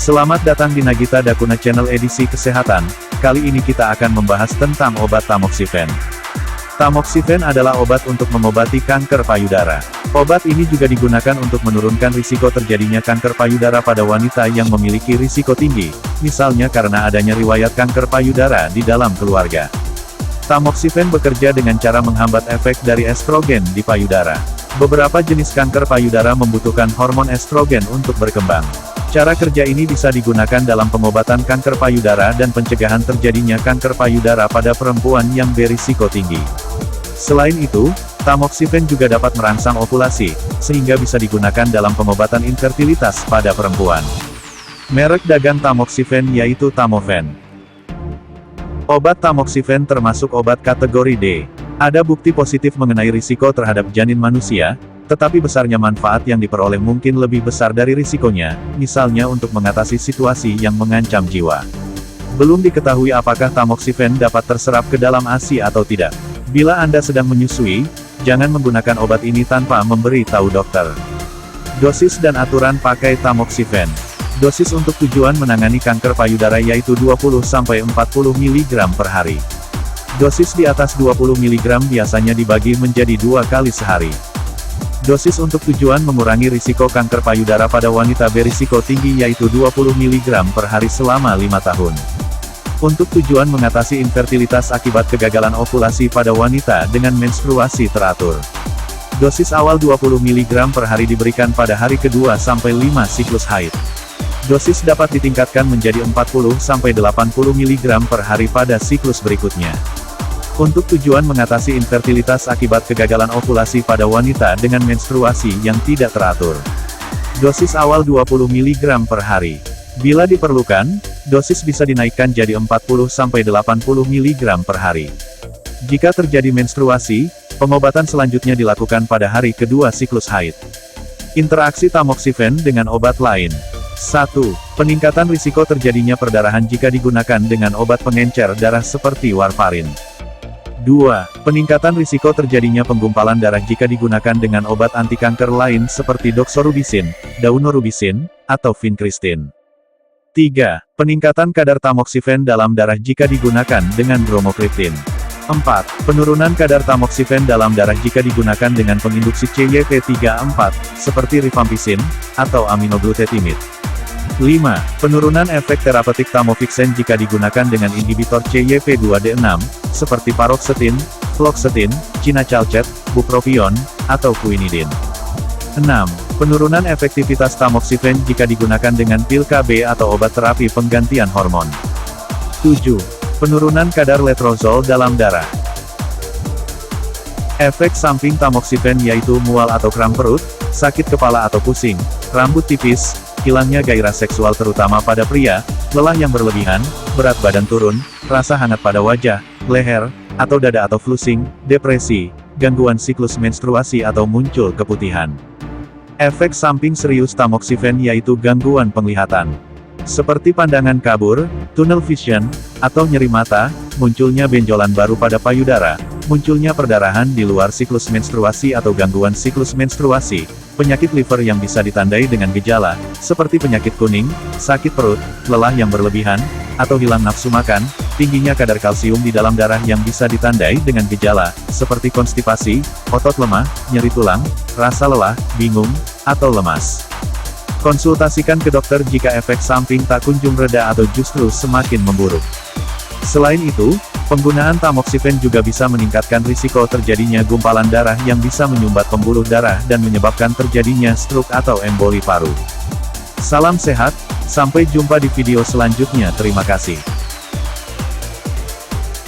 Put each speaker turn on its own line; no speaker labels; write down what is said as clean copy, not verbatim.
Selamat datang di Nagita Dakuna Channel edisi kesehatan. Kali ini kita akan membahas tentang obat tamoxifen. Tamoxifen adalah obat untuk mengobati kanker payudara. Obat ini juga digunakan untuk menurunkan risiko terjadinya kanker payudara pada wanita yang memiliki risiko tinggi, misalnya karena adanya riwayat kanker payudara di dalam keluarga. Tamoxifen bekerja dengan cara menghambat efek dari estrogen di payudara. Beberapa jenis kanker payudara membutuhkan hormon estrogen untuk berkembang. Cara kerja ini bisa digunakan dalam pengobatan kanker payudara dan pencegahan terjadinya kanker payudara pada perempuan yang berisiko tinggi. Selain itu, tamoxifen juga dapat merangsang ovulasi, sehingga bisa digunakan dalam pengobatan infertilitas pada perempuan. Merek dagang tamoxifen yaitu Tamofen. Obat tamoxifen termasuk obat kategori D. Ada bukti positif mengenai risiko terhadap janin manusia, tetapi besarnya manfaat yang diperoleh mungkin lebih besar dari risikonya, misalnya untuk mengatasi situasi yang mengancam jiwa. Belum diketahui apakah tamoxifen dapat terserap ke dalam ASI atau tidak. Bila Anda sedang menyusui, jangan menggunakan obat ini tanpa memberi tahu dokter. Dosis dan aturan pakai tamoxifen. Dosis untuk tujuan menangani kanker payudara yaitu 20-40 mg per hari. Dosis di atas 20 mg biasanya dibagi menjadi 2 kali sehari. Dosis untuk tujuan mengurangi risiko kanker payudara pada wanita berisiko tinggi yaitu 20 mg per hari selama 5 tahun. Untuk tujuan mengatasi infertilitas akibat kegagalan ovulasi pada wanita dengan menstruasi teratur. Dosis awal 20 mg per hari diberikan pada hari kedua sampai 5 siklus haid. Dosis dapat ditingkatkan menjadi 40-80 mg per hari pada siklus berikutnya. Untuk tujuan mengatasi infertilitas akibat kegagalan ovulasi pada wanita dengan menstruasi yang tidak teratur. Dosis awal 20 mg per hari. Bila diperlukan, dosis bisa dinaikkan jadi 40-80 mg per hari. Jika terjadi menstruasi, pengobatan selanjutnya dilakukan pada hari kedua siklus haid. Interaksi tamoxifen dengan obat lain. 1. Peningkatan risiko terjadinya perdarahan jika digunakan dengan obat pengencer darah seperti warfarin. 2. Peningkatan risiko terjadinya penggumpalan darah jika digunakan dengan obat anti kanker lain seperti doxorubicin, daunorubicin, atau vincristin. 3. Peningkatan kadar tamoxifen dalam darah jika digunakan dengan bromokriptin. 4. Penurunan kadar tamoxifen dalam darah jika digunakan dengan penginduksi CYP34, seperti rifampicin, atau aminoglutetimid. 5. Penurunan efek terapeutik tamoxifen jika digunakan dengan inhibitor CYP2D6, seperti paroxetin, fluoxetin, cinacalcet, bupropion, atau quinidin. 6. Penurunan efektivitas tamoxifen jika digunakan dengan pil KB atau obat terapi penggantian hormon. 7. Penurunan kadar letrozol dalam darah. Efek samping tamoxifen yaitu mual atau kram perut, sakit kepala atau pusing, rambut tipis, hilangnya gairah seksual terutama pada pria, lelah yang berlebihan, berat badan turun, rasa hangat pada wajah, leher, atau dada atau flusing, depresi, gangguan siklus menstruasi atau muncul keputihan. Efek samping serius tamoxifen yaitu gangguan penglihatan. Seperti pandangan kabur, tunnel vision, atau nyeri mata, munculnya benjolan baru pada payudara, munculnya perdarahan di luar siklus menstruasi atau gangguan siklus menstruasi, penyakit liver yang bisa ditandai dengan gejala, seperti penyakit kuning, sakit perut, lelah yang berlebihan, atau hilang nafsu makan, tingginya kadar kalsium di dalam darah yang bisa ditandai dengan gejala, seperti konstipasi, otot lemah, nyeri tulang, rasa lelah, bingung, atau lemas. Konsultasikan ke dokter jika efek samping tak kunjung reda atau justru semakin memburuk. Selain itu, penggunaan tamoxifen juga bisa meningkatkan risiko terjadinya gumpalan darah yang bisa menyumbat pembuluh darah dan menyebabkan terjadinya stroke atau emboli paru. Salam sehat, sampai jumpa di video selanjutnya. Terima kasih.